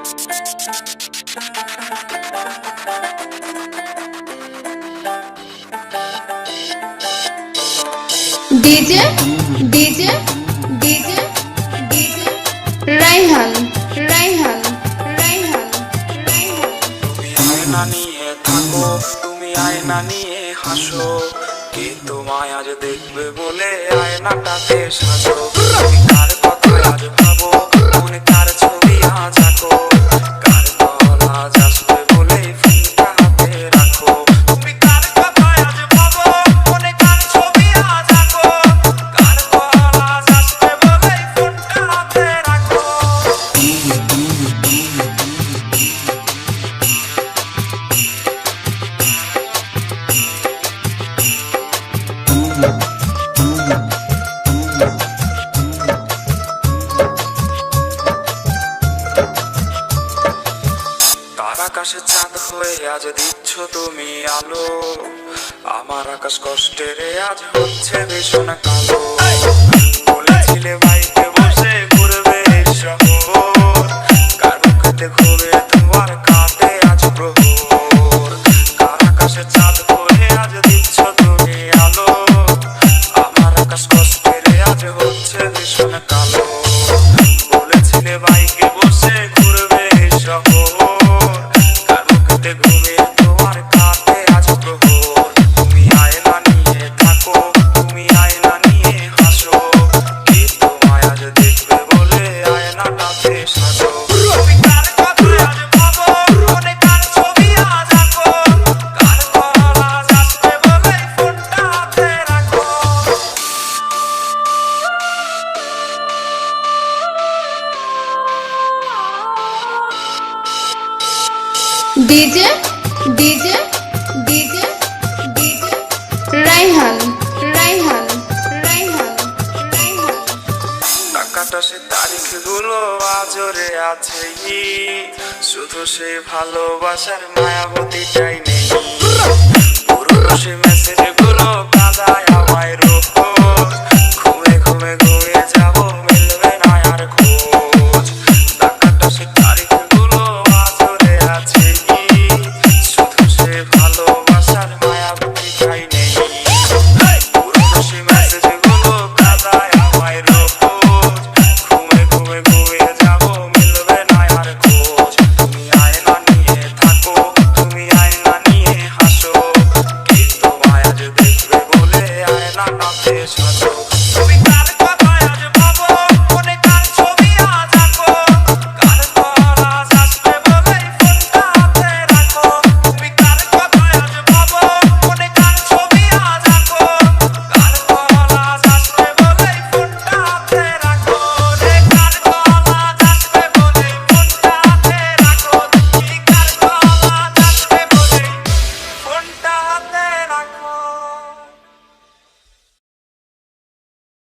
DJ DJ DJ DJ Raihan Raihan Raihan Raihan তুমি আয়না নিয়ে থাকো, তুমি আয়না নিয়ে হাসো, কে তোমায় আজ দেখবে বলে আয়নাটাকে সাজো। তুমি কার কথা আজ ভাবো, মনে কার ছবি আজ আঁকো, কার কল আজ আসবে বলে ফোনটা হাতে রাখো। তুমি কার কথা আজ ভাবো, মনে কার ছবি আজ আঁকো, কার কল আজ আসবে বলে ফোনটা হাতে রাখো। তার আকাশে চাঁদ হয়ে আজ দিচ্ছ তুমি আলো, আমার আকাশ কষ্টের আজ হচ্ছে ভীষণ কালো। বলেছিলে বাইকে বসে ঘুরবে শহর, কার মুখেতে ঘুরে তোমার কাঁদে আজ প্রহর। তার আকাশে চাঁদ হয়ে আজ দিচ্ছ তুমি আলো, আমার আকাশ কষ্টের আজ হচ্ছে ভীষণ কালো। বলেছিলে বাইকে বসে ঘুরবে শহর, কার মুখেতে ঘুরে তোমার কাঁদে আজ প্রহর। তুমি আয়না নিয়ে থাকো, তুমি আয়না নিয়ে হাসো, কে তোমায় আজ দেখবে বলে আয়নাটাতে সাজো। তুমি কার কথা আজ ভাবো, মনে কার ছবি আজ আঁকো, কার কল আজ আসবে বলে ফোনটা হাতে রাখো। DJ DJ DJ DJ Raihan Raihan Raihan Raihan টাকাটা সে তারিখগুলো আজরে আছেই, শুধু সে ভালোবাসার মায়াবতীটাই নেই। পুরনো সে মেসেজগুলো কাদায়